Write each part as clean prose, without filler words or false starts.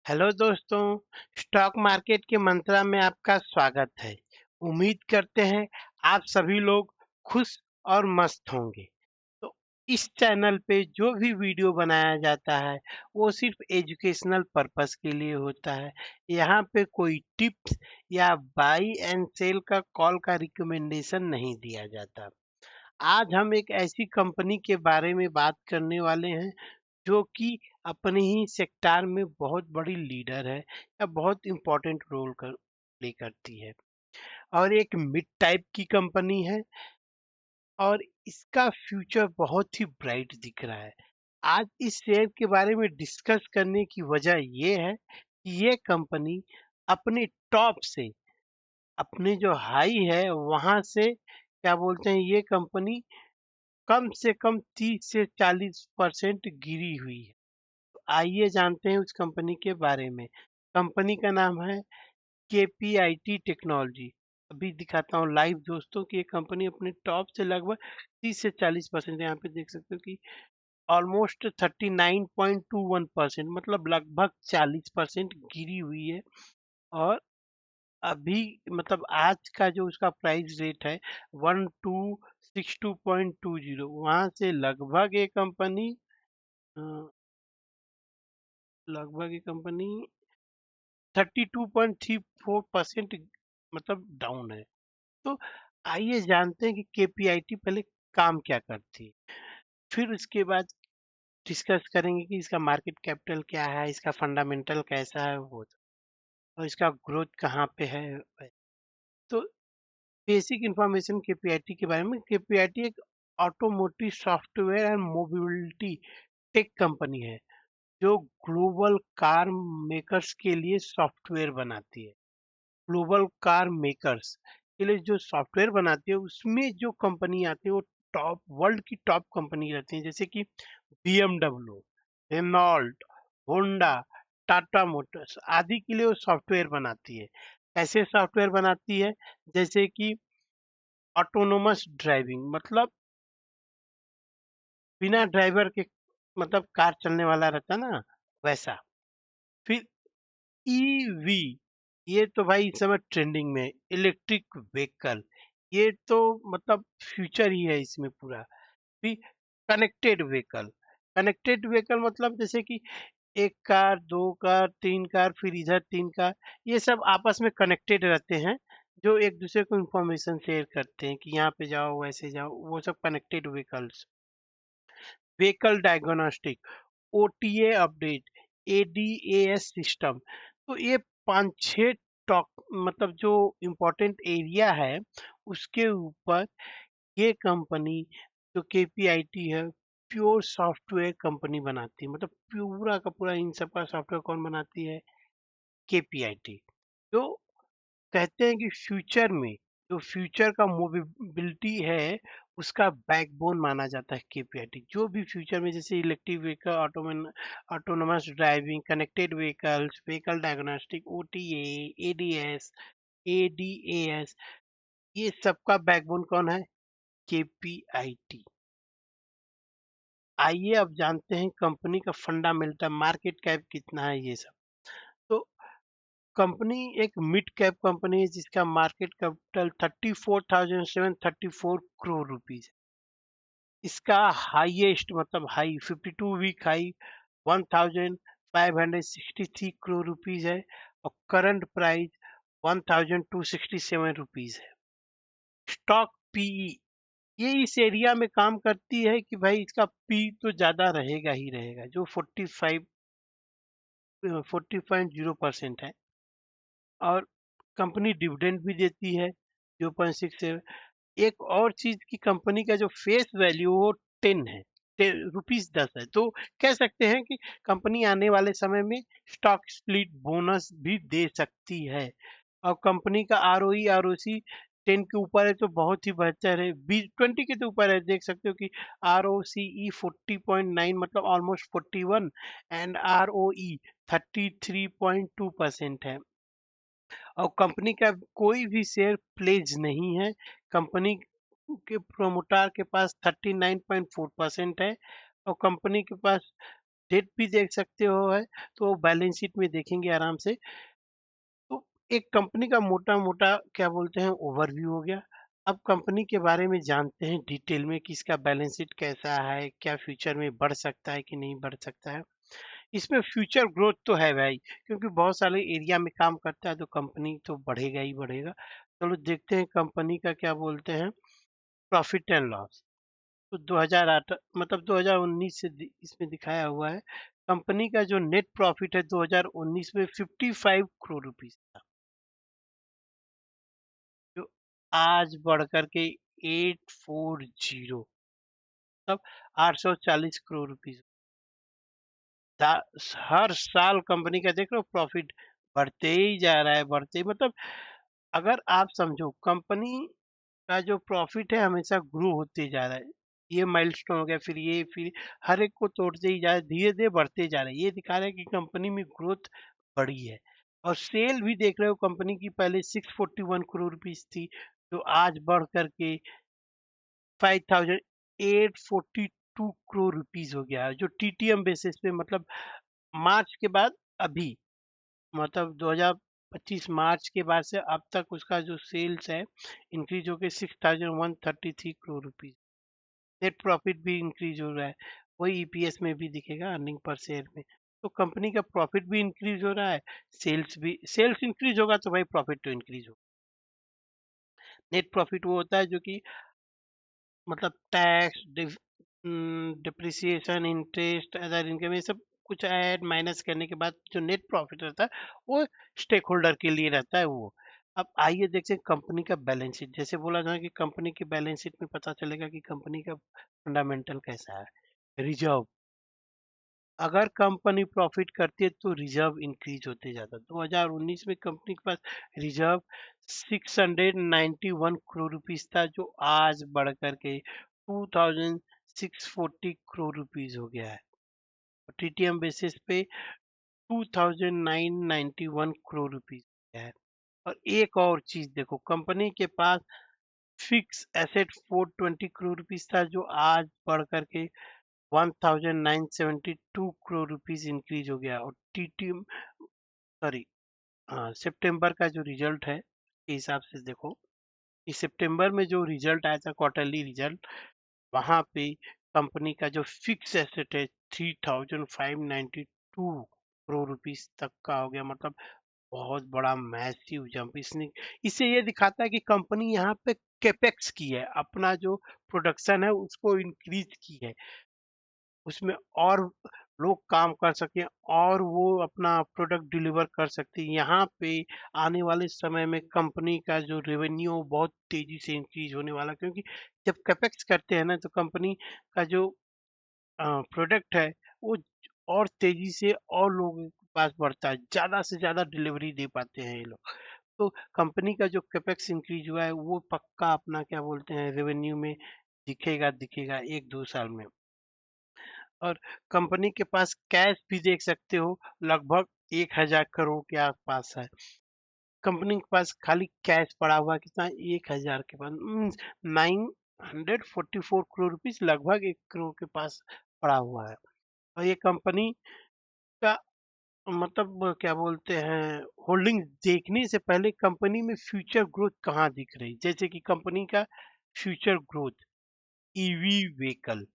Hello दोस्तों। Stock market के मंत्रा में आपका स्वागत है। उम्मीद करते हैं आप सभी लोग खुश और मस्त होंगे। तो इस चैनल पे जो भी वीडियो बनाया जाता है वो सिर्फ एजुकेशनल पर्पस के लिए होता है। यहाँ पे कोई टिप्स या बाई एंड सेल का कॉल का रिकमेंडेशन नहीं दिया जाता। आज हम एक ऐसी कंपनी के बारे में बात करने वाले हैं जो कि अपने ही सेक्टर में बहुत बड़ी लीडर है या बहुत इम्पोर्टेंट रोल प्ले करती है और एक मिड टाइप की कंपनी है और इसका फ्यूचर बहुत ही ब्राइट दिख रहा है। आज इस शेयर के बारे में डिस्कस करने की वजह ये है कि ये कंपनी अपने टॉप से अपने जो हाई है वहां से क्या बोलते हैं, ये कंपनी कम से कम 30 से 40% गिरी हुई है। आइए जानते हैं उस कंपनी के बारे में। कंपनी का नाम है केपीआईटी टेक्नोलॉजी। अभी दिखाता हूँ लाइव दोस्तों कि ये कंपनी अपने टॉप से लगभग 30 से 40%, यहाँ पे देख सकते हो कि ऑलमोस्ट 39.21%, मतलब लगभग 40% गिरी हुई है। और अभी मतलब आज का जो उसका प्राइस रेट है 1262.20, वहां से लगभग ये कंपनी 32.34% मतलब डाउन है। तो आइए जानते हैं कि केपीआईटी पहले काम क्या करती है, फिर उसके बाद डिस्कस करेंगे कि इसका मार्केट कैपिटल क्या है, इसका फंडामेंटल कैसा है वो, और इसका ग्रोथ कहाँ पे है। तो बेसिक इंफॉर्मेशन केपीआईटी के बारे में। केपीआईटी एक automotive software and mobility tech company है जो ग्लोबल कार मेकर्स के लिए सॉफ्टवेयर बनाती है। ग्लोबल कार मेकर्स के लिए जो सॉफ्टवेयर बनाती है उसमें जो कंपनी आती है वो टॉप वर्ल्ड की टॉप कंपनी रहती है, जैसे कि BMW, Renault, Honda, Tata motors आदि के लिए वो सॉफ्टवेयर बनाती है। ऐसे सॉफ्टवेयर बनाती है जैसे कि ऑटोनोमस ड्राइविंग, मतलब बिना ड्राइवर के मतलब कार चलने वाला रहता ना, वैसा। फिर ईवी, ये तो भाई इस समय ट्रेंडिंग में है। इलेक्ट्रिक व्हीकल, ये तो मतलब फ्यूचर ही है इसमें पूरा। फिर कनेक्टेड व्हीकल, कनेक्टेड व्हीकल मतलब जैसे कि एक कार, दो कार, तीन कार, फिर इधर तीन कार, ये सब आपस में कनेक्टेड रहते हैं, जो एक दूसरे को इंफॉर्मेशन शेयर करते हैं कि यहाँ पे जाओ वैसे जाओ, वो सब connected vehicles. Vehicle diagnostic, OTA update, ADAS system. तो ये पांच छह टॉक मतलब जो इम्पोर्टेंट एरिया है उसके ऊपर ये कंपनी जो केपीआईटी है प्योर सॉफ्टवेयर कंपनी बनाती है। मतलब पूरा का पूरा इन सब का सॉफ्टवेयर कौन बनाती है? केपीआईटी। जो कहते हैं कि फ्यूचर में जो फ्यूचर का मोबिलिटी है उसका बैकबोन माना जाता है केपीआईटी। जो भी फ्यूचर में जैसे electric vehicle, autonomous driving, connected vehicles, vehicle diagnostic, OTA, ADS, ADAS, ये सबका बैकबोन कौन है? केपीआईटी। आइए अब जानते हैं कंपनी का फंडामेंटल, मार्केट कैप कितना है ये सब। तो कंपनी एक मिड कैप कंपनी है जिसका मार्केट कैपिटल 34,734 करोड़ रुपीज है। इसका हाईएस्ट मतलब high 52 week high 1,563 crore rupees है और करंट प्राइस 1,267 रुपीज है। स्टॉक पीई, ये इस एरिया में काम करती है कि भाई इसका पी तो ज्यादा रहेगा ही रहेगा, जो 40.0% है। और कंपनी डिविडेंड भी देती है 0.6 से। एक और चीज की कंपनी का जो फेस वैल्यू वो 10 है, ₹10 है। तो कह सकते हैं कि कंपनी आने वाले समय में स्टॉक स्प्लिट बोनस भी दे सकती है। और कंपनी का आरओई आरओसी 10 के ऊपर है तो बहुत ही बेहतर है। 20 के तो ऊपर है, देख सकते हो कि आरओसीई 40.9 मतलब ऑलमोस्ट 41 एंड आरओई 33.2% है। और कंपनी का कोई भी शेयर प्लेज नहीं है। कंपनी के प्रोमोटर के पास 39.4% है और कंपनी के पास डेट भी देख सकते हो है, तो बैलेंस शीट में देखेंगे आराम से। तो एक कंपनी का मोटा-मोटा क्या बोलते हैं ओवरव्यू हो गया। अब कंपनी के बारे में जानते हैं डिटेल में कि इसका बैलेंस शीट कैसा है, क्या फ्यूचर में बढ़ सकता है कि नहीं बढ़ सकता है। इसमें फ्यूचर ग्रोथ तो है भाई, क्योंकि बहुत सारे एरिया में काम करता है तो कंपनी तो बढ़ेगा ही बढ़ेगा। चलो देखते हैं कंपनी का क्या बोलते हैं प्रॉफिट एंड लॉस। तो 2008 मतलब 2019 से इसमें दिखाया हुआ है। कंपनी का जो नेट प्रॉफिट है 2019 में 55 करोड़ रुपीस था, जो आज बढ़ कर के 840 मतलब 840 करोड़ रुपीस। हर साल कंपनी का देख रहे हो प्रॉफिट बढ़ते ही जा रहा है, बढ़ते ही मतलब अगर आप समझो कंपनी का जो प्रॉफिट है हमेशा ग्रो होते जा रहा है। ये माइलस्टोन हो गया, फिर ये, फिर हर एक को तोड़ते ही जा रहा है, धीरे-धीरे बढ़ते जा रहा है। ये दिखा रहा है कि कंपनी में ग्रोथ बढ़ी है। और सेल भी देख रहे हो कंपनी की पहले 641 करोड़ रुपीस थी, जो आज बढ़ कर के 5842 करोड़ रुपीस हो गया है, जो टीटीएम बेसिस पे मतलब मार्च के बाद अभी मतलब 2025 मार्च के बाद से अब तक उसका जो सेल्स है इंक्रीज होकर 6133 करोड़ रुपीस। नेट प्रॉफिट भी इंक्रीज हो रहा है, वही ईपीएस में भी दिखेगा अर्निंग पर शेयर में। तो कंपनी का प्रॉफिट भी इंक्रीज हो रहा है, सेल्स इंक्रीज होगा तो भाई प्रॉफिट तो इंक्रीज होगा। नेट प्रॉफिट वो होता है जो कि मतलब tax, depreciation, interest, other income, ये सब कुछ ऐड माइनस करने के बाद जो नेट प्रॉफिट रहता है वो स्टेक होल्डर के लिए रहता है वो। अब आइए देखते हैं कंपनी का बैलेंस शीट। जैसे बोला जाए कि कंपनी की बैलेंस शीट में पता चलेगा कि कंपनी का फंडामेंटल कैसा है। रिजर्व, अगर कंपनी प्रॉफिट करती है तो रिजर्व इंक्रीज होते जाता है। 2019 में कंपनी के पास रिजर्व 691 करोड़ रुपीस था, जो आज बढ़ करके 2640 करोड़ रुपीस हो गया है। टीटीएम बेसिस पे 2991 करोड़ रुपीस है। और एक और चीज देखो, कंपनी के पास फिक्स एसेट 420 करोड़ रुपीस था, जो आज बढ़ करके 1972 करोड़ रुपीस इंक्रीज हो गया। और टीटीएम सॉरी सितंबर का जो रिजल्ट है के हिसाब से देखो, इस सितंबर में जो रिजल्ट आया था क्वार्टरली रिजल्ट, वहां पे कंपनी का जो फिक्स एसेट है 3592 करोड़ रुपीस तक का हो गया। मतलब बहुत बड़ा मैसिव जंप। इसने इससे ये दिखाता है कि कंपनी यहाँ पे कैपेक्स की है, अपना जो प्रोडक्शन है उसको इंक्रीज की है, उसमें और लोग काम कर सकें और वो अपना प्रोडक्ट डिलीवर कर सकते हैं। यहाँ पे आने वाले समय में कंपनी का जो रेवेन्यू बहुत तेजी से इंक्रीज होने वाला, क्योंकि जब कैपेक्स करते हैं ना तो कंपनी का जो प्रोडक्ट है वो और तेजी से और लोगों के पास बढ़ता है, ज्यादा से ज्यादा डिलीवरी दे पाते हैं ये लोग। तो कंपनी का जो कैपेक्स इंक्रीज हुआ है वो पक्का अपना क्या बोलते हैं रेवेन्यू में दिखेगा दिखेगा 1-2 साल में। और कंपनी के पास कैश भी देख सकते हो, लगभग 1000 करोड़ के आसपास है। कंपनी के पास खाली कैश पड़ा हुआ कितना, 1000 के पास 944 रुपीज, लगभग 1 करोड़ के पास पड़ा हुआ है। और ये कंपनी का मतलब क्या बोलते हैं होल्डिंग देखने से पहले कंपनी में फ्यूचर ग्रोथ कहाँ दिख रही, जैसे कि कंपनी का future growth EV vehicle,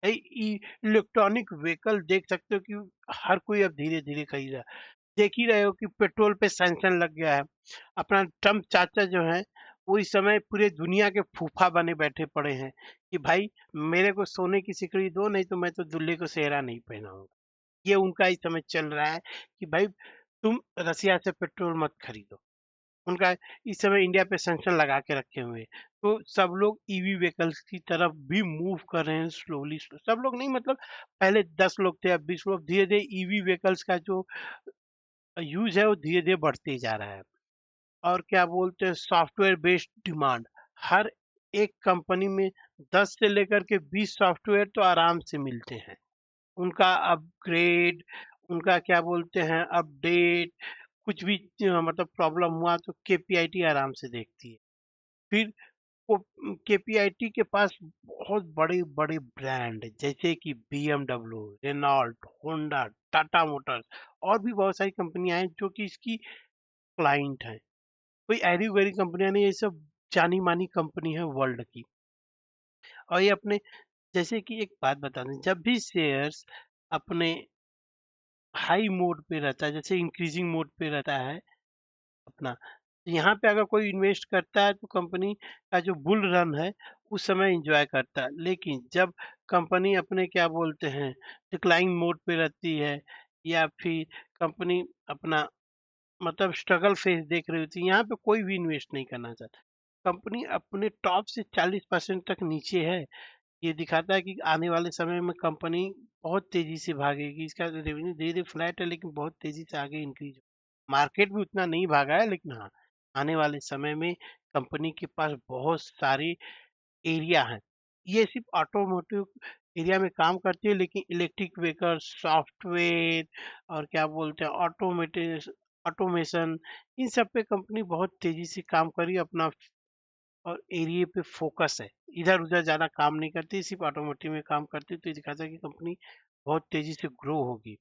electronic vehicle देख सकते हो कि हर कोई अब धीरे धीरे खरीद रहा है। देख ही रहे हो कि पेट्रोल पे सैंक्शन लग गया है। अपना ट्रम्प चाचा जो है वो इस समय पूरे दुनिया के फूफा बने बैठे पड़े हैं कि भाई मेरे को सोने की सिकड़ी दो, नहीं तो मैं तो दूल्हे को सेहरा नहीं पहनाऊंगा। ये उनका इस समय चल रहा है कि भाई तुम रसिया से पेट्रोल मत खरीदो। उनका इस समय इंडिया पे सैंक्शन लगा के रखे हुए हैं। तो सब लोग ईवी व्हीकल्स की तरफ भी मूव कर रहे हैं स्लोली। सब लोग नहीं मतलब पहले 10 लोग थे, अब 20 लोग, धीरे धीरे ईवी व्हीकल्स का जो यूज है वो धीरे धीरे बढ़ते जा रहा है। और क्या बोलते हैं सॉफ्टवेयर बेस्ड डिमांड, हर एक कंपनी में 10 से लेकर के 20 सॉफ्टवेयर तो आराम से मिलते हैं। उनका अपग्रेड, उनका क्या बोलते हैं अपडेट, कुछ भी मतलब प्रॉब्लम हुआ तो केपीआईटी आराम से देखती है। फिर केपीआईटी के पास बहुत बड़े बड़े ब्रांड जैसे कि BMW, Renault, Honda, Tata motors और भी बहुत सारी कंपनियां हैं जो कि इसकी क्लाइंट हैं। कोई ऐरी वैरी कंपनियां नहीं, ये सब जानी मानी कंपनी है वर्ल्ड की। और ये अपने, जैसे कि एक बात बता दें, जब भी शेयर्स अपने हाई मोड पे रहता है, जैसे इंक्रीजिंग मोड पे रहता है अपना, यहाँ पे अगर कोई इन्वेस्ट करता है तो कंपनी का जो बुल रन है उस समय एंजॉय करता है। लेकिन जब कंपनी अपने क्या बोलते हैं डिक्लाइन मोड पे रहती है, या फिर कंपनी अपना मतलब स्ट्रगल फेज देख रही होती है, यहाँ पे कोई भी इन्वेस्ट नहीं करना चाहता। कंपनी अपने टॉप से 40% तक नीचे है, ये दिखाता है कि आने वाले समय में कंपनी बहुत तेजी से भागेगी। इसका रेवेन्यू धीरे धीरे फ्लैट है लेकिन बहुत तेजी से आगे इंक्रीज, मार्केट भी उतना नहीं भागा है, लेकिन हाँ आने वाले समय में कंपनी के पास बहुत सारे एरिया हैं। ये सिर्फ ऑटोमोटिव एरिया में काम करती है, लेकिन इलेक्ट्रिक व्हीकल, सॉफ्टवेयर और क्या बोलते हैं ऑटोमेशन, इन सब पे कंपनी बहुत तेजी से काम करी अपना, और एरिया पे फोकस है, इधर-उधर ज़्यादा काम नहीं करती, सिर्फ ऑटोमोटिव में काम करती है। तो ये दिखाता है कि कंपनी बहुत तेज़ी से ग्रो होगी।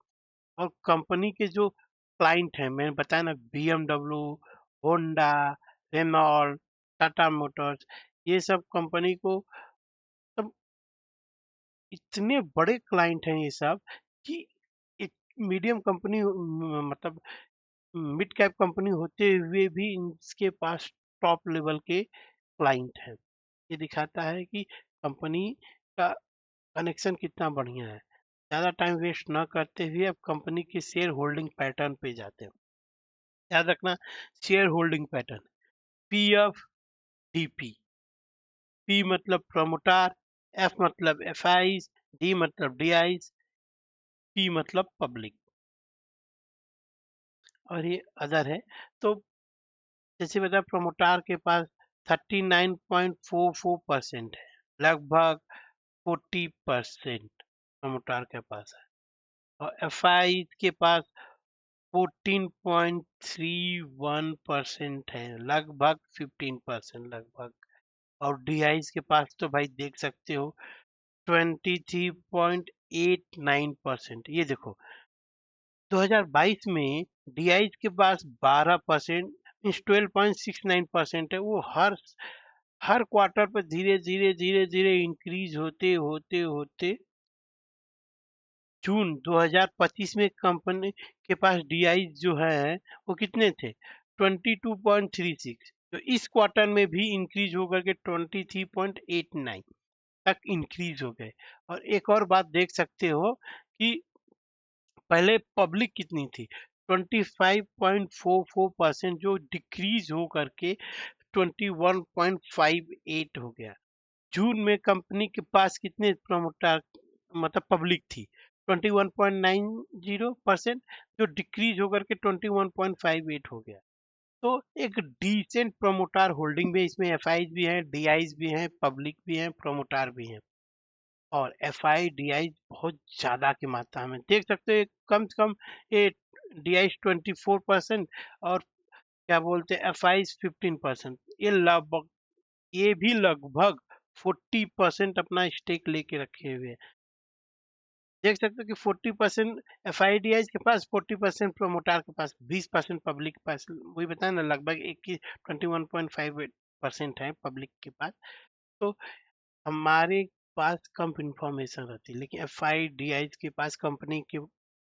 और कंपनी के जो क्लाइंट हैं, मैंने बताया ना BMW, Honda, Renault, Tata motors, ये सब कंपनी को तब इतने बड़े क्लाइंट हैं ये सब कि एक मीडियम कंपनी मतलब मिड कैप कंपनी होते हुए भी इसके पास टॉप लेवल के क्लाइंट हैं। ये दिखाता है कि कंपनी का कनेक्शन कितना बढ़िया है। ज़्यादा टाइम वेस्ट ना करते हुए अब कंपनी के शेयर होल्डिंग पैटर्न पे जाते हैं। याद रखना, share holding pattern PF DP, P मतलब प्रमोटर, एफ मतलब एफआईज, डी मतलब डीआईज, पी मतलब पब्लिक, और ये अदर है। तो जैसे बता प्रमोटर के पास 39.44% है, लगभग 40% प्रमोटर के पास है। और एफआई के पास 14.31% है, लगभग 15% लगभग। और डीआईज के पास तो भाई देख सकते हो 23.89%। ये देखो 2022 में डीआईज के पास 12% मीन्स 12.69% है। वो हर क्वार्टर पर धीरे धीरे धीरे धीरे इंक्रीज होते होते होते जून 2025 में कंपनी के पास डीआई जो है वो कितने थे 22.36, तो इस क्वार्टर में भी इंक्रीज होकर के 23.89 तक इंक्रीज हो गए। और एक और बात देख सकते हो कि पहले पब्लिक कितनी थी 25.44% जो डिक्रीज हो करके 21.58 हो गया। जून में कंपनी के पास कितने प्रमोटर मतलब पब्लिक थी 21.90%, जो डिक्रीज होकर के 21.58 हो गया। तो एक डिसेंट प्रमोटर होल्डिंग में, इसमें एफआईज भी हैं, डीआईज भी हैं, पब्लिक भी हैं, प्रमोटर भी हैं। और एफआई डीआई बहुत ज्यादा की मात्रा में देख सकते हो, कम से कम ये डीआई 24% और क्या बोलते हैं एफआई 15%, ये भी लगभग 40% अपना स्टेक लेके रखे हुए हैं। देख सकते हो कि 40% एफआईडीआई के पास, 40% प्रोमोटर के पास, 20% पब्लिक के पास। वही बताया ना, लगभग 21.58% है पब्लिक के पास। तो हमारे पास कम इंफॉर्मेशन रहती है, लेकिन एफआईडीआई के पास कंपनी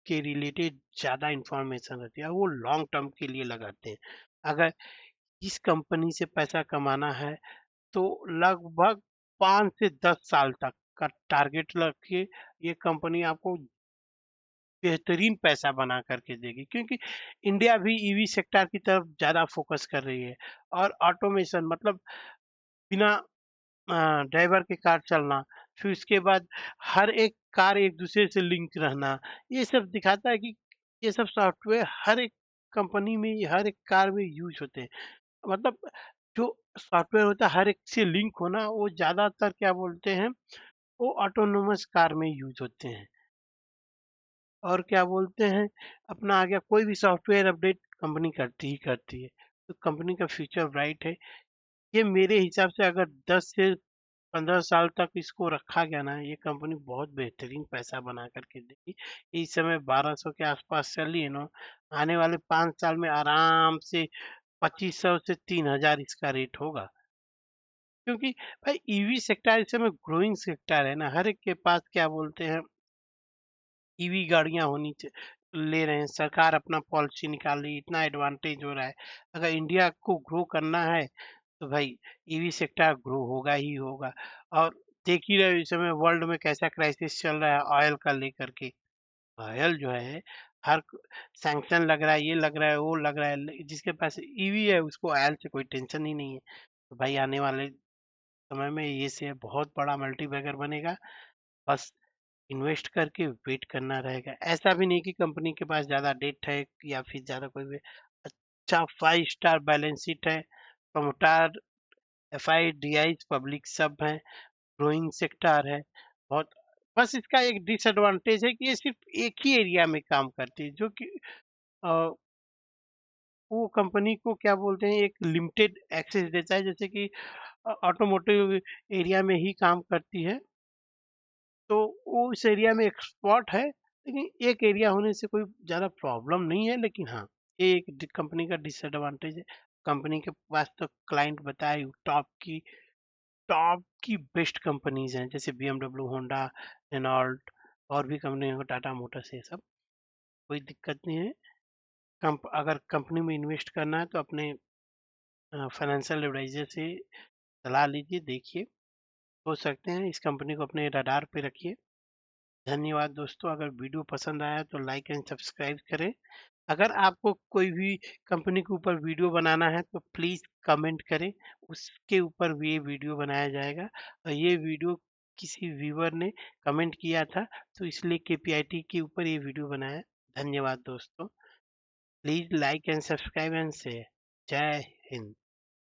के रिलेटेड ज्यादा इंफॉर्मेशन रहती है, और वो लॉन्ग टर्म के लिए लगाते हैं। अगर इस कंपनी से पैसा कमाना है तो लगभग 5 से 10 साल तक का टारगेट रखिए। ये कंपनी आपको बेहतरीन पैसा बना करके देगी, क्योंकि इंडिया भी ईवी सेक्टर की तरफ ज़्यादा फोकस कर रही है। और ऑटोमेशन मतलब बिना ड्राइवर के कार चलना, फिर उसके बाद हर एक कार एक दूसरे से लिंक रहना, ये सब दिखाता है कि ये सब सॉफ्टवेयर हर एक कंपनी में, हर एक कार में यूज होते हैं। मतलब जो सॉफ्टवेयर होता है हर एक से लिंक होना, वो ज़्यादातर क्या बोलते हैं, वो ऑटोनोमस कार में यूज होते हैं। और क्या बोलते हैं, अपना आ गया कोई भी सॉफ्टवेयर अपडेट कंपनी करती ही करती है। तो कंपनी का फ्यूचर ब्राइट है। ये मेरे हिसाब से अगर 10 से 15 साल तक इसको रखा गया ना, ये कंपनी बहुत बेहतरीन पैसा बना करके देगी। इस समय 1200 के आसपास चल रही है ना, आने वाले 5 साल में आराम से 2500 से 3000 इसका रेट होगा। क्योंकि भाई ईवी सेक्टर इस समय ग्रोइंग सेक्टर है ना, हर एक के पास क्या बोलते हैं, ईवी गाड़ियां ले रहे हैं, सरकार अपना पॉलिसी निकाल रही है, इतना एडवांटेज हो रहा है। अगर इंडिया को ग्रो करना है तो भाई ईवी सेक्टर ग्रो होगा ही होगा। और देख ही रहे हो इस समय वर्ल्ड में कैसा क्राइसिस चल रहा है ऑयल का लेकर के। ऑयल जो है हर सैंक्शन लग रहा है, ये लग रहा है, वो लग रहा है, जिसके पास ईवी है उसको ऑयल से कोई टेंशन ही नहीं है। तो भाई आने वाले समय में ये से बहुत बड़ा मल्टीबैगर बनेगा। बस इन्वेस्ट करके वेट करना रहेगा। ऐसा भी नहीं कि कंपनी के पास ज़्यादा डेट है या फिर ज़्यादा कोई भी, अच्छा 5 स्टार बैलेंस शीट है, प्रमोटर, एफआई, डीआई पब्लिक सब है, ग्रोइंग सेक्टर है। बहुत, बस इसका एक डिसएडवांटेज है कि ये सिर्फ एक ही एरिया में काम करती है, जो कि अ, वो कंपनी को क्या बोलते हैं, एक लिमिटेड एक्सेस देता है, जैसे कि ऑटोमोटिव एरिया में ही काम करती है, तो वो उस एरिया में एक्सपर्ट है। लेकिन एक एरिया होने से कोई ज़्यादा प्रॉब्लम नहीं है, लेकिन हाँ, ये एक कंपनी का डिसएडवांटेज है। कंपनी के पास तो क्लाइंट बताए टॉप की बेस्ट कंपनीज हैं, जैसे बीएमडब्ल्यू, होंडा, रेनॉल्ट, और भी कंपनी है, टाटा मोटर्स, ये सब। कोई दिक्कत नहीं है। अगर कंपनी में इन्वेस्ट करना है तो अपने फाइनेंशियल एडवाइजर से सलाह लीजिए, देखिए, हो सकते हैं इस कंपनी को अपने रडार पे रखिए। धन्यवाद दोस्तों। अगर वीडियो पसंद आया तो लाइक एंड सब्सक्राइब करें। अगर आपको कोई भी कंपनी के ऊपर वीडियो बनाना है तो प्लीज़ कमेंट करें, उसके ऊपर भी ये वीडियो बनाया जाएगा। और ये वीडियो किसी व्यूअर ने कमेंट किया था, तो इसलिए केपीआईटी के ऊपर ये वीडियो बनाया। धन्यवाद दोस्तों। Please like and subscribe and share. जय हिंद।